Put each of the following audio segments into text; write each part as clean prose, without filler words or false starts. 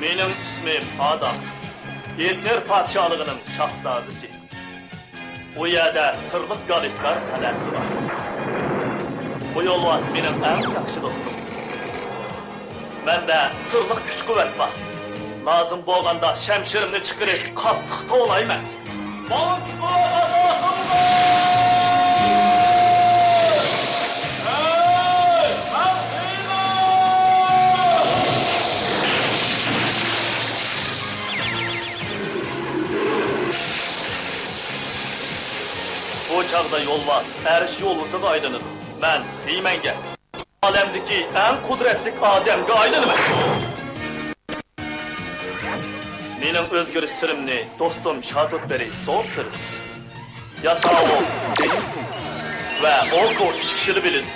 Mening ismim Adam. Etner podshohligining shahzodasi. Bu yerda sirliq Galiskar qalasi bor. Bu yo'lbars mening eng yaxshi do'stim. Menda sirliq kuch-quvvat bor. Lazım bo'lganda shamshirimni chiqarib, qattiq to'layman. Bu çağda yo'lbars Arish yo'lbasiga aylanadi. Men Hiymanga olamdagi eng qudratli odamga aylanaman. Mening o'zgarish sirimni do'stim Shadotberi so'zsiz. Yasao va Olko uch kishini bilin.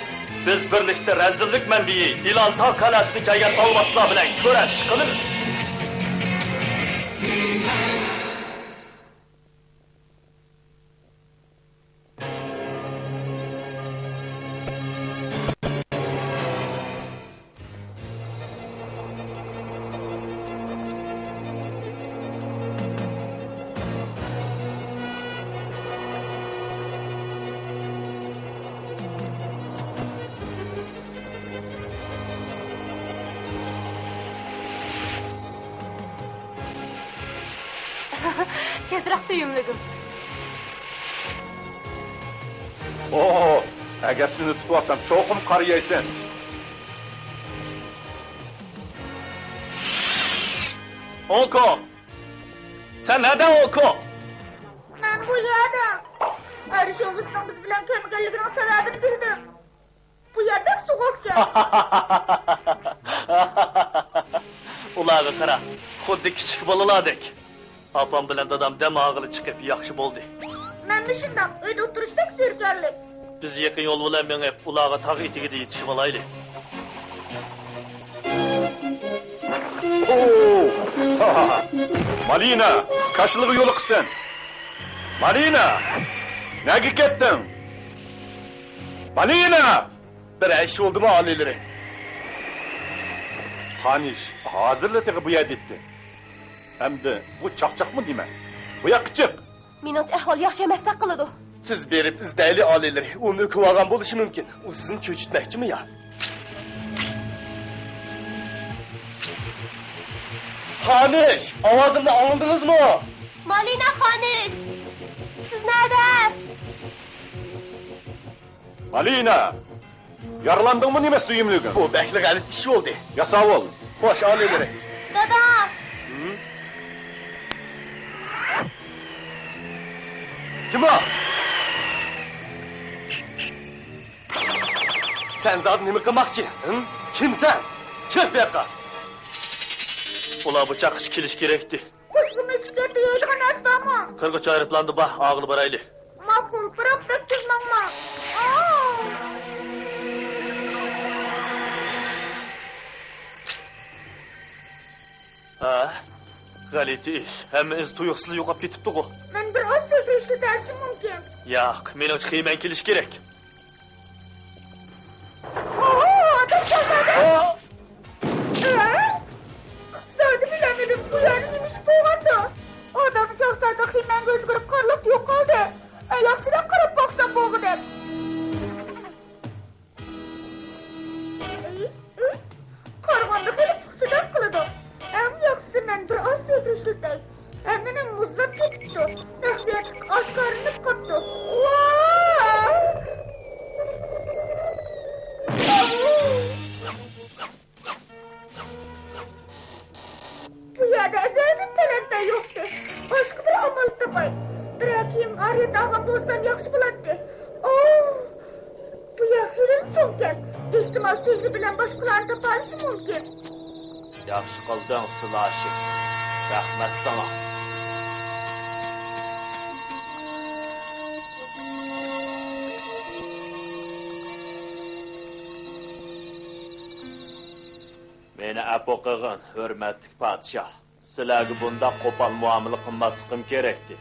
Biz birlikda razdillik manbai Ilanta qalasini kelgan olmaslar bilan kurash qilamiz. Tezroq suyumligim. Agar seni tutib olsam, cho'qim qariyaysan. Olko! Sen nereden Olko? Men bu yerda. Arish yo'lbasining biz bilan kelmaganligining sababini bildim. Bu yerda so'g'oqga. Ularga qara, xuddi kichik bolalardek. Apam bilan dadam dam og'ili chiqib yaxshi bo'ldi. Men shundoq uyda o'tirishdak zerkarlik. Biz yaqin yo'l bilan menib ularga tog' etigida yetishib olaylik. Malina, qashlig'i yo'li qilsin. Malina, nega ketding? Malina! Bir ish bo'ldimi oliylari? Xanish, hozirla teg'i bu yerda etdi. Hamda bu chaqchaqmi deyman? Bu yoqqa chiq. Minot ahvol yaxshi emasdek qiladi. Siz berib izdayli oliylari. Uni o'kib olgan bo'lishi mumkin. U sizni cho'chitmoqchimi ya? Xanish, ovozimni angladingizmi? Malina Xanish. Siz nerede? Malina! Yaralandingmi nima suyumligim? Bu bekli galit ish bo'ldi. Yasavol. Xo'sh, oliylari. Dada. Kim o? Sen zaten nima qilmoqchi? Kimsan? Chiq bu yoqqa. Ular bu chaqish kelish kerakdi. Kuzgimni chiqardi yeydigan narsami? Qirg'ich ayriplandi ba, og'il borayli. Ma'qul, biroq bekizmangma. Ha? G'alati ish. Hammangiz tuyuqsiz yo'qolib ketibdi-ku. Men bir oz sevgi ishlatishim mumkin. Yo'q, men uch xiyman kelish kerak. Adam chaqadi. Sodi bilamadim, bu yerda nima ish bo'lgandi? Odam shahzoda xiymanga o'zgarib qorliq yo'qoldi. Yaxshiroq qarab boqsam bo'lg'idek. Qarg'onni qilib puxtadan qiladi. Eng yaxshisi men bir oz sevgi ishlatay. Mening muzlab ketibdi. Taxbiyat oshkorinib qoldi. Bu yerda azaldan talanta yo'qdi. Boshqa bir amal topay. Birakim ariyat olgan bo'lsam yaxshi bo'ladi. Bu yer xilil cho'nkan. Ehtimol sehri bilan boshqalarni topa olishi mumkin. Yaxshi qilding, Silashi. Rahmat sana. Meni apo qilgin, hurmatli podshoh. Sizlarga bunda qo'pol muomala qilmasligim kerakdi.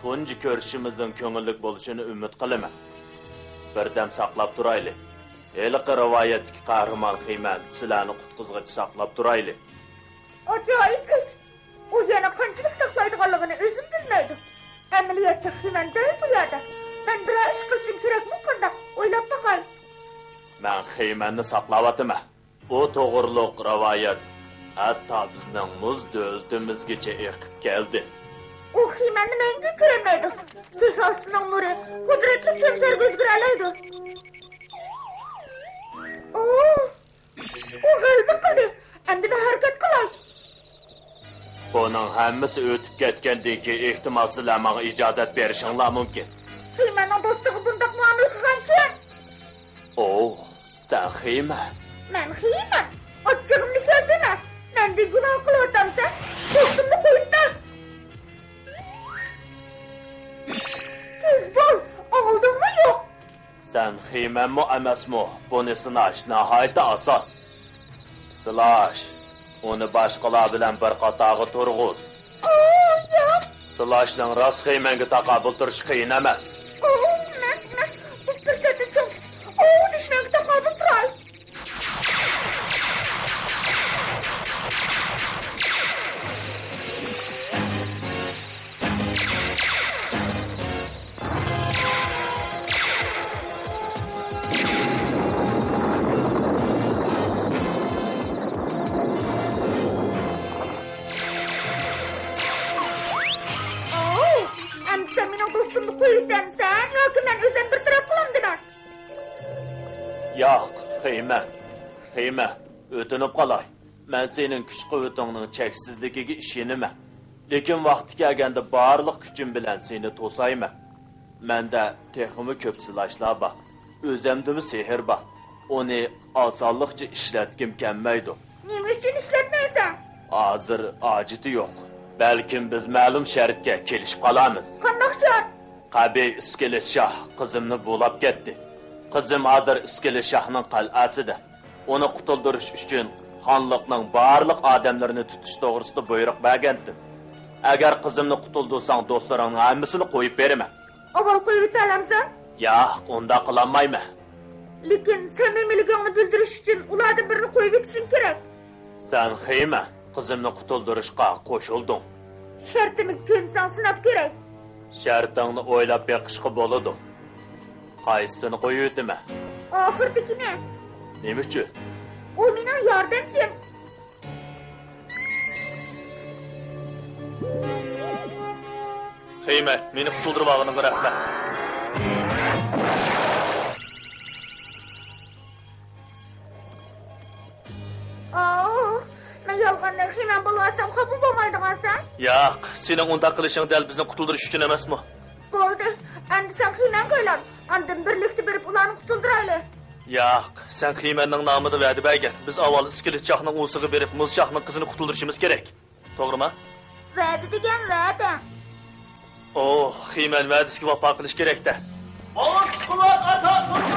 Tunji ko'rishimizning ko'ngillik bo'lishini umid qilaman. Birdam saqlab turaylik. Eliqi rivoyatdagi qahramon Xiyman sizlarni qutqizg'ich saqlab turaylik. Acayip iş. O yana qanchalik saqlaydiganligini o'zim bilmaydim. Amaliyotda Ximan değil bu yerda. Ben bir ish qilishim kerakmi qanday? O'ylab boqay. Men Xiymanni saqlayapman. Bu to'g'riliq rivoyat hatto bizning muz dövlətimizgacha eqib keldi. O Ximanni menga ko'rinmaydi. Sehrosining nuri qudratli shamsharga o'zgaraydi. O g'alaba qildi. Endi bir harakat qilay. Buning hammasi o'tib ketgandan keyin ehtimol sizlar menga ijozat berishinglar mumkin. Ximanning do'stiga bundoq muomala qilgan kim? Sen Xiyman. Men Ximan. Ochchig'imni ko'rdingmi? Menda gunoh qilyapsan. Do'stimni qo'yib ber. Tez bo'l. Oldingmi yo'q? Sen Xiymanmi emasmi? Buni sinash nihoyatda oson. Slash, uni boshqalar bilan bir qatorga turg'iz. Yo'q. Slashning rost Xiymanga taqobil turishi qiyin emas. Men bu fursatni cho'q. Dushmanga taqobil turay. Sen mening do'stimni qo'yib bersan yoki men o'zim bir taraf qilamdiman? Yo'q, Xiyman, o'tinib qolay. Men sening kuch-quvvatingning cheksizligiga ishonaman. Lekin vaqti kelganda barliq kuchim bilan seni to'sayman. Menda texmi ko'p silashlar bor. O'zimdimi sehr bor. Uni osonlikcha ishlatgim kelmaydi. Nima uchun ishlatmaysan? Hozir ojiti yo'q. Balkim biz ma'lum shartga kelishib qolamiz. Qanday shart? Qabiy Iskilit shoh qizimni bo'lab ketdi. Qizim hozir Iskilit shohning qal'asida. Uni qutuldirish uchun xonliqning barliq odamlarini tutish to'g'risida buyruq bergandim. Agar qizimni qutuldirsang, do'stlarimning hammasini qo'yib beraman. Avval qo'yib ta'lamsan? Yo'q, unda qilolmayman. Lekin samimiyligingni bildirish uchun ulardan birini qo'yib etishing kerak. Sen Xiyman, qizimni qutuldirishga qo'shilding. Shartimni ko'nsang sinab kerak. Shartingni o'ylab beqishga bo'ladi. Qaysini qo'yibdimi? Oxirdagini. Nima uchun? U mening yordamchim. Xiyman, meni qutuldirib olganinga rahmat. Men yolg'ondan Ximan bo'lsam xafa bo'lmaydigansan? Yo'q, sening unda qilishing dal bizni qutuldirish uchun emasmi? Bo'ldi. Endi sen Ximan qo'ylar. Andin birlikda berib ularni qutuldiraylik. Yo'q, sen Xiymanning nomida va'da bergan. Biz avval Iskilit shohning o'siga berib, Muz shohning qizini qutuldirishimiz kerak. To'g'rimi? Va'da degan va'da. Xiyman va'dasiga vafo qilish kerak-da. Boks quloq ata turdi!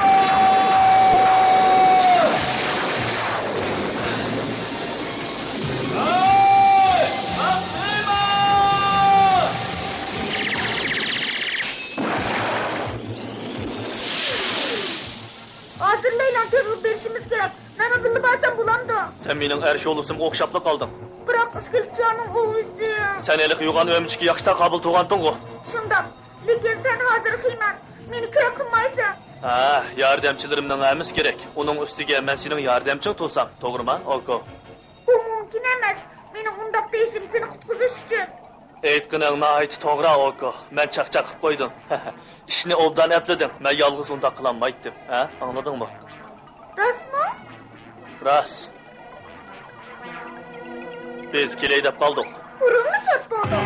Hazırlayla terör berişimiz gerek. Nana bildi bazen bulandı. Sen mening Ersho'lusim o'xshapli qolding. Biroq Iskilitchaning o'zi. Sen eli yugan ömchiki yaxshi qabul qilganding-ku. Shundoq. Lekin sen hozir Ximan, meni kira qilmaysan. Yordamchilarimning hammasi kerak. Uning ustiga men sening yordamching to'sam, to'g'rimi, Oko? Bu mumkin emas. Mening undaq deyishim seni qutqizish uchun. Aytganing nihoyat to'g'ri, Oko. Men chaqchaq qilib qo'ydim. Ishni obdan epladim. Men yolg'iz unda qilolmaydim. Angladingmi? Rostmi? Rost. Biz kelay deb qoldik. Burunni kep bo'ldi.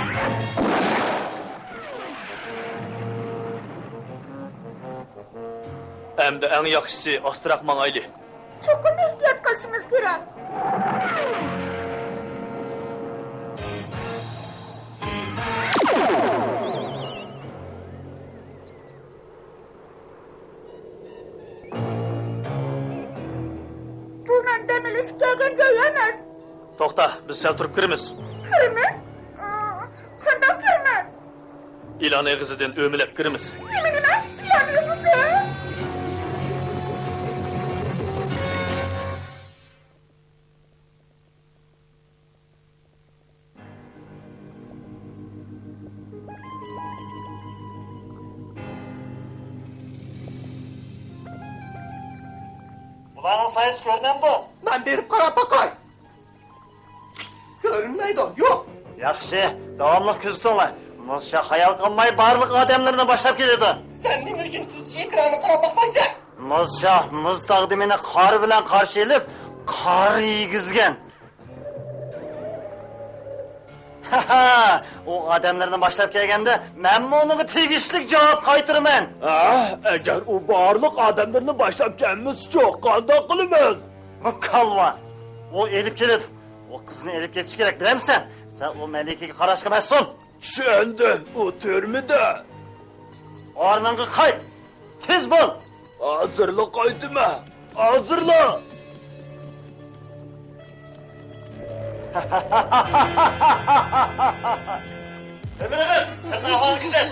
Endi eng yaxshisi ostroq mangayli. Cho'qim ehtiyot qilishimiz kerak. Bundan dam olish kelgan joy emas. To'xta, biz sal turib kiramiz. Kirimiz? Qanday kirimiz? İlan eg'izidan o'milab kiramiz. Nima? İlan eg'izi? Bularning sayısı ko'rinamdi? Ben berib qarab baqay. Ko'rinmaydi, yo'q. Yaxshi, davomli kuzatinglar. Muzcha xayol qilmay barliq odamlarni boshlab keladi. Sen nima uchun kuzchi ekranini qarab baqmaysan? Muzcha muz taqdimini qor bilan qarshi elib, qor yegizgan. O odamlarni boshlab kelganda, men uninga tegishli javob qaytiraman. Agar u barliq odamlarni boshlab kelmizchi, qanday qilamiz? Bu kalva. O elib keladi. O qizni elib ketish kerak, bilamsan? Sen o malikaga qarashga mas'ul. Tushundim, u turmida. O'rningga qayt. Tez bo'l. Hozirlik qaytma. Hozirlik. Ömrünüz, sen ahval güzel.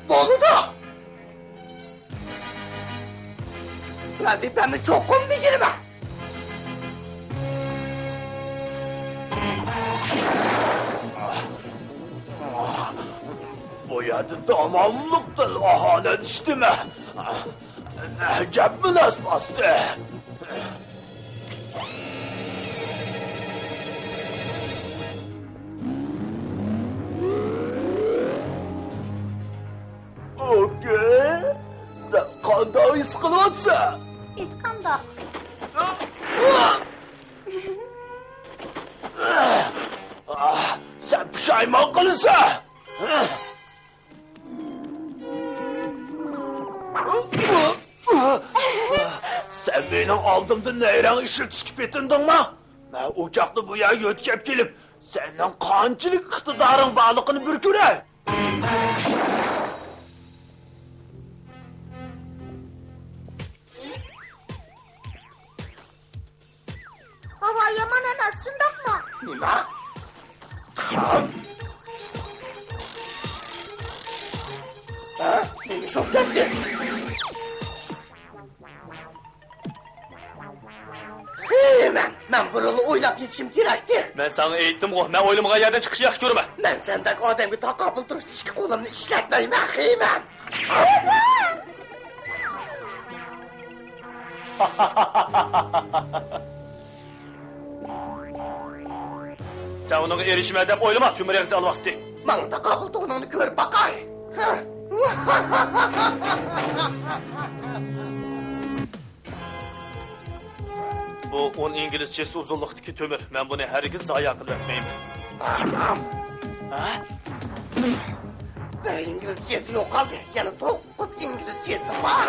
Boluda. Vazifamni cho'qim bajaraman. Bu yerda tamomliqdan aholi tishdimi? Ajab munosibasti. Okey. Sen qanday his qilyapsan? Hech qandoq. Sen pushaymon qilasan. Sen mening oldimda nayrang ishlatishga petindingmi? Men o'choqni bu yerga o'tkab kelib, sening qanchalik iqtidoring borligini bir ko'ray. Havo yomon emas, shundoqmi? Nima? Nima shoklandi? Men buruni o'ylab yetishim kerakdi. Men sana aytdim-ku, men o'ylamag'an yerdan chiqish yaxshi ko'raman. Men sendek odamga taqobil turishni ishga qo'limni ishlatmayman, xiyman. Sen uning erishma deb o'ylama, Tümreyag'si alvasti. Men taqobil to'ningni ko'rib baqay. Bu 10 inglizchesi uzunluqdagi tömür. Men buni hargiz zoya qilmayman. Bir inglizcesi yo'q qoldi. Yana 9 inglizcesi bor.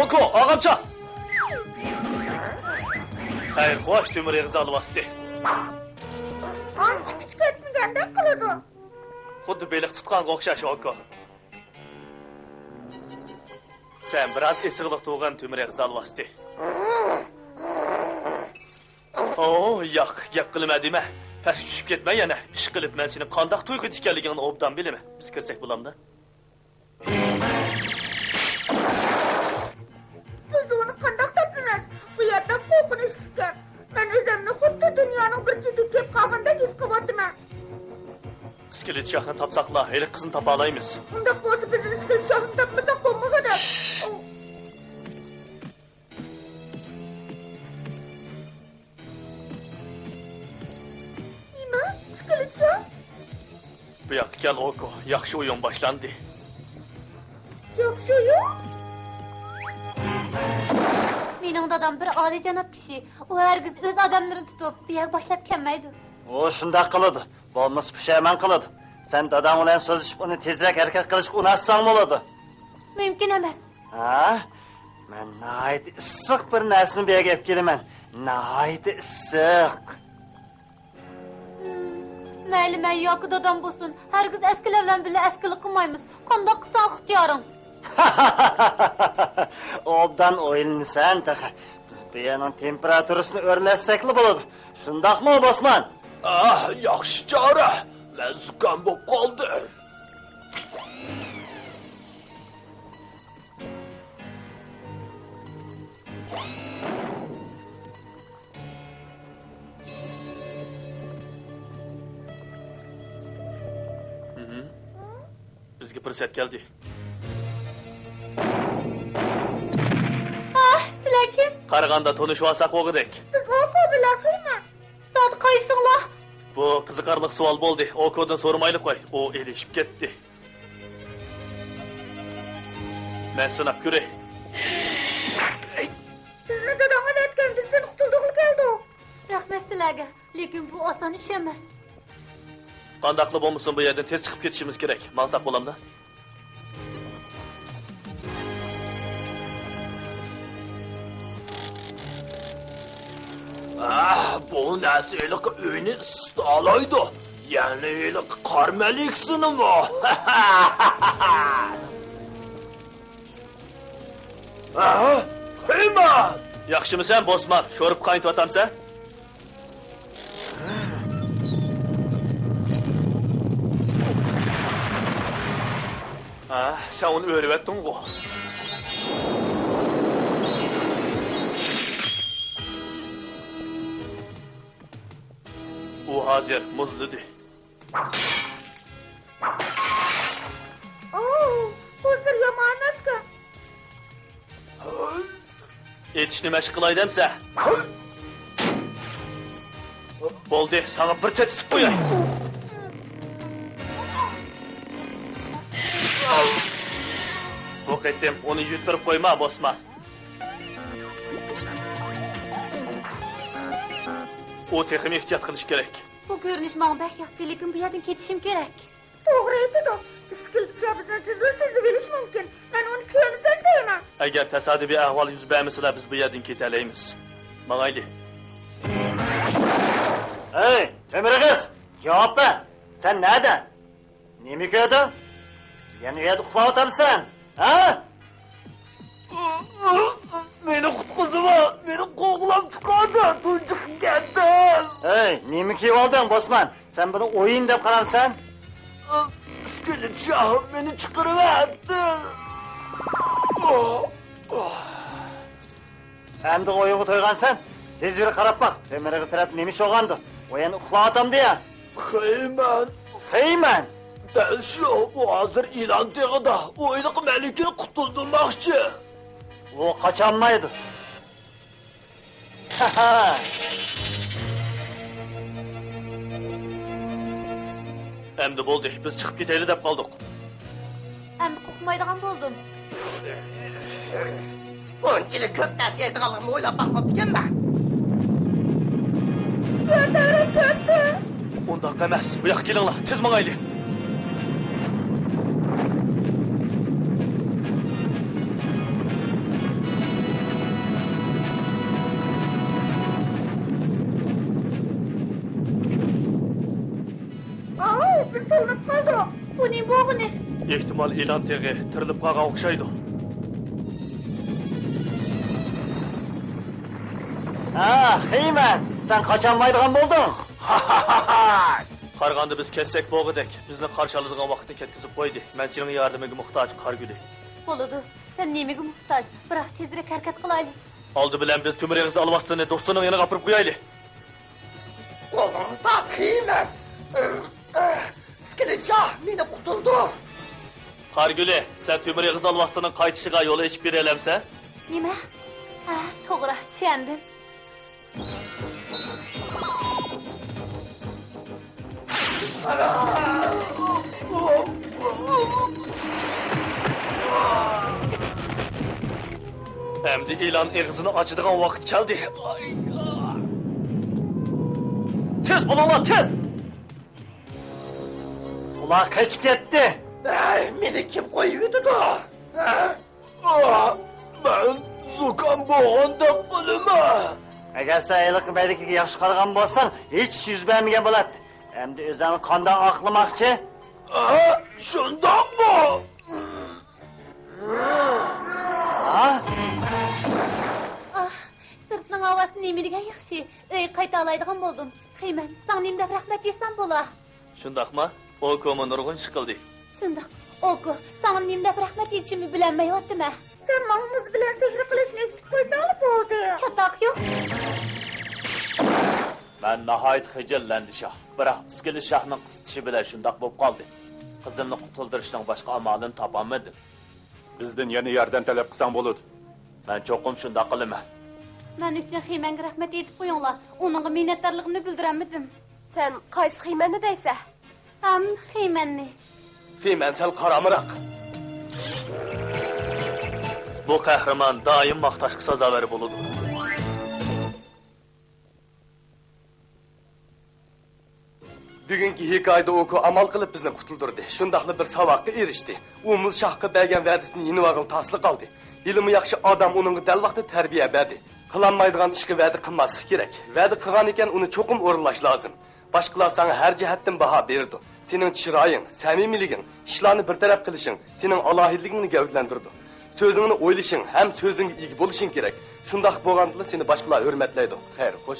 Oko, og'amcha. Xayr, xo'sh, Tümreyag'si alvasti. Ancha kuch ketmagandek qiladi. Xuddi beliq tutqanga o'xshash, Oko. Sen biraz esiqliq tug'an Tümreyag'si alvasti. Yo'q, gap qilma dema. Pastga tushib ketma yana. Ish qilib men seni qandoq to'yqit ekanligingni obdan bilaman. Biz kirsak bo'lamda? Biz uni qandoq topamiz? Bu yerda qo'rqinchlikan. Men o'zimni xuddi dunyoning bir chetida kelib qolgandek his qilyapman. İskelet şahını tapsaqla, heli qizni tapa olaymiz. Undaq bo'lsa biz iskelet shohini topmasak bo'lmag'ada. Nima? Iskelet shoh? Bu yoqqa kel, Oko. Yaxshi o'yin boshlandi. Yaxshi o'yin? Mening dadam bir oliyjanob kishi. U hargiz o'z odamlarini tutib, bu yerga boshlab kelmaydi. O shunday qiladi. Bo'lmasa pushaymon qiladi. Sen dadam bilan so'zlashib uni tezroq harakat qilishga unatsang bo'ladi. Mumkin emas. Ha? Men nihoyat issiq bir narsani bu yerga olib kelaman. Nihoyat issiq. Mayli, men yoki dadam bo'lsin. Hargiz eskilar bilan birga eskilik qilmaymiz. Qandoq qilsan ixtiyoring. Obdan o'ylansan taqa. Biz bu yerning temperaturasini o'rlassakli bo'ladi. Shundaqmi, Bosman? Yaxshi chora. Men zukam bo'lib qoldi. Bizga fursat keldi. kim? Qaraganda tanışıp alsak o'g'idek. Biz Oko bilan Xiyman. Zat qaysinglar? Bu qiziqarli savol bo'ldi. Okodan so'ramaylik qo'y. O elishib ketdi. Men sinab ko'ray. Bizni dadamga aytgan biz seni qutuldiq keldik. Rahmat sizlarga, lekin bu oson ish emas. Qandaqli bo'lmasin bu yerdan tez chiqib ketishimiz kerak. Maqsad bo'lamda. Bu narsalik uyni istalaydi. Yani ilik karmeliksini mi? Hemen! Yaxshimisan, Bosman? Sho'rib qaytib otamsan? Sen onu o'rvatding-ku. U hozir muzlidi. Bu sir yomon emas-ku. Etishni mashq qilay demsa. Bo'ldi, sana bir tetib qo'yay. Bu qaytim onu yuturib qo'yma, Bosman. O texim ehtiyot qilish kerak. Bu ko'rinish menga yaxshi, lekin bu yerdan ketishim kerak. To'g'ri aytdi. Iskilcha bizni tezda sezib olish mumkin. Men uni ko'msam deyman. Agar tasodifiy ahvol yuz bermasa, biz bu yerdan ketalaymiz. Mangayli. Hey, Ömürgüz, cevap ver. Sen nereden? Nemi gördün? Yani uyuya uxlab otamsan, ha? Beni kutkuzuva, beni koğulam çıkardı, tuncuk geldim. Hey, nemi kiyip oldun Bosman? Sen bunu oyun dep qararsan? İskelet şahım beni çıkarıverdi. Hem de oyunu toygansan, tez bir qarab bak. Ömürgüz taraf nemi şoğandı. Oyan uxlab otam diye. Heymen, Heymen. ben şu o hazır ilan teğida, oyunuk melikini kutuldurmakçı. O kaçanmaydı. Haha. Endi bo'ldi, biz chiqib ketaylik deb qoldik. Endi qo'rqmaydigan bo'ldim. Onchilik ko'p narsa aytganligimni o'ylab boqmabdiganman. Undaq emas. Bu yoqqa kelinglar, tez mangayli. Biz so'nib qoldik. Buning bo'g'ini. Ehtimol e'lon teg'i tirilib qolgan o'xshaydi. Ha, Heymen. Sen kaçanmaydigan bo'lding. Qarg'anda biz ketsak bo'g'idek, bizni qarshi oladigan vaqtni ketkizib qo'ydi. Men sening yordamiga muhtoj, Qarguli. Bo'ladi. Sen nemaga muhtoj? Biroq tezroq harakat qilaylik. Oldi bilan biz Timur Eg'iz alvastini do'stining yoniga olib qo'yaylik. Oğlum tat Heymen. İskelet şah beni kutuldu. Qarguli, sen Timur Eg'iz alvastining qaytishiga yo'l ochib beralamsan? Nima? Ha, to'g'ri, tushundim. Endi e'lon eg'izini ochadigan vaqt keldi. Tez bo'linglar, tez! Ular kaçıp gitti. Beni kim koyuyordu da? Ben zukan boğanda kılımı. Eğer sen aylık belki yaxşı qargan bolsan, hiç yüz vermegen bolat. Hem de özünü kandan aklamakçı. Şundan mı? Ha? Sırtning ovozi nima degan yaxshi. Uy qayta oladigan bo'ldim. Xiyman, sangnim deb rahmat desam bo'lar. Shundaqmi? O ko'mi nurg'un chiqildi. Shundoq. Oku, sangnim deb rahmat etishimni bilmayaptimi? Sen mağmuz bilan sehr qilishni aytib qo'ysang bo'ldi. Chatoq yo'q. Ben nahayet hicillendi şah. Bırak iskili şahның qıstışı bile şundaq bop qaldı. Kızımni qutuldirishning başka amalını tapamadım. Bizden yeni yerden talep qısan boludu. Ben çokum şundaq qılıma. Men üçün Xeymenge rahmet etip koyunlar. Onunla minnettarlığını bildiremedim. Sen qaysı xiymeni deysə? Hem Xeymenni. Xeymen sal qaramıraq. Bu qəhrəman daim maqtaşqı sazaveri buludur. Bugünkü hikayede oku amal kılıp bizni kutuldurdu. Şundaqlı bir savaqqa erişdi. Umuz şahqa bergen vədisini yeni vağıl taslı qaldı. İlmi yaxşı adam onun dəl vaxtı tərbiyə bədi. Qılanmaydıgan işki vədi qılması gerek. Vədi qılan iken onu çokum orulaş lazım. Başqalar sana her cihetten baha berdi. Senin çırayın, samimiligin, işlerini bir taraf kılışın, senin alahidligini gövdlendirdi. Sözünü oylaşın, hem sözünü iyi buluşun gerek. Şundaq boğandılı seni başqalar hürmetleydi. Xeyr, hoş.